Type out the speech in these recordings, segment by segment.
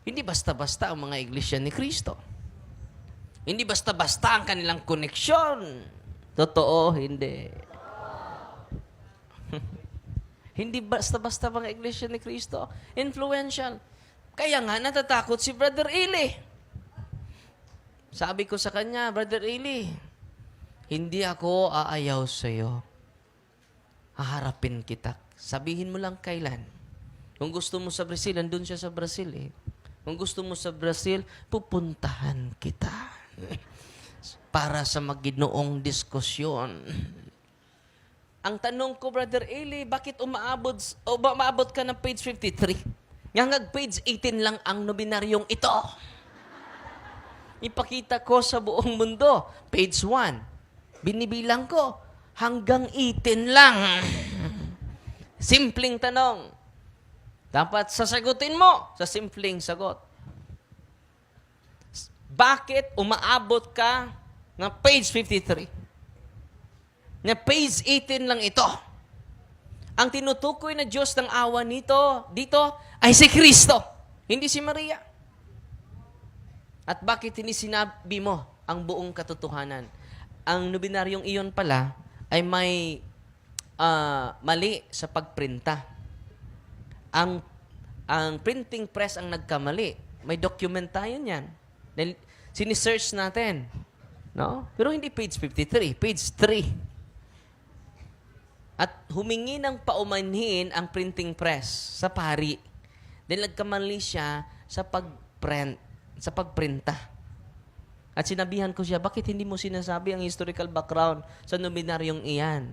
Hindi basta-basta ang mga iglesia ni Kristo. Hindi basta-basta ang kanilang koneksyon. Totoo, hindi. Hindi basta-basta mga iglesia ni Kristo. Influential. Kaya nga, natatakot si Brother Eli. Sabi ko sa kanya, Brother Eli, hindi ako aayaw sa'yo. Haharapin kita. Sabihin mo lang kailan. Kung gusto mo sa Brazil, andun siya sa Brazil eh. Kung gusto mo sa Brazil, pupuntahan kita. Para sa maginoong diskusyon. Ang tanong ko, Brother Eli, bakit umaabot ka ng page 53? Ngangag page 18 lang ang nominaryong ito. Ipakita ko sa buong mundo. Page 1. Binibilang ko. Hanggang 18 lang. Simpleng tanong. Dapat sasagutin mo sa simpleng sagot. Bakit umaabot ka ng page 53? Na page 18 lang ito. Ang tinutukoy na Diyos ng awa dito ay si Kristo, hindi si Maria. At bakit hindi sinabi mo ang buong katotohanan? Ang nobenaryong iyon pala ay may mali sa pagprinta. Ang printing press ang nagkamali. May document tayo niyan. Dahil sinisearch natin. No? Pero hindi page 53, page 3. At humingi ng paumanhin ang printing press sa pari. Dahil nagkamali siya sa pagprinta. At sinabihan ko siya, bakit hindi mo sinasabi ang historical background sa nominaryong iyan?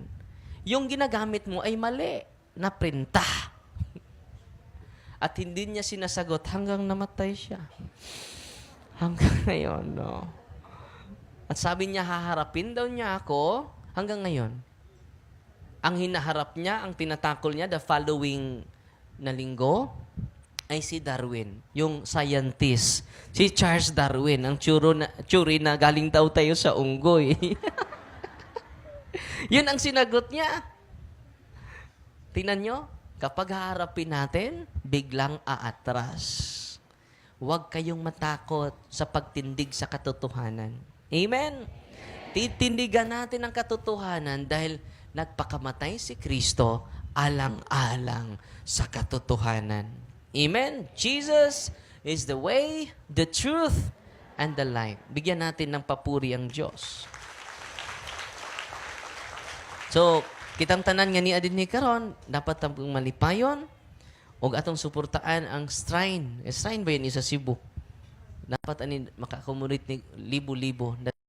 Yung ginagamit mo ay mali na printa. At hindi niya sinasagot hanggang namatay siya. Hanggang ngayon, no? At sabi niya, haharapin daw niya ako hanggang ngayon. Ang hinaharap niya, ang tinatakol niya, the following na linggo, ay si Darwin, yung scientist. Si Charles Darwin, ang tsuri na galing daw tayo sa unggoy. Yun ang sinagot niya. Tingnan nyo, kapag haharapin natin, biglang aatras. Huwag kayong matakot sa pagtindig sa katotohanan. Amen? Titindigan natin ang katotohanan dahil nagpakamatay si Kristo alang-alang sa katotohanan. Amen? Jesus is the way, the truth, and the life. Bigyan natin ng papuri ang Diyos. So, kitang tanan nga ni adin ni karon, dapat ang malipayon o atong suportaan ang shrine. Shrine ba yan sa Cebu? Dapat ani makakomunit ni libo-libo.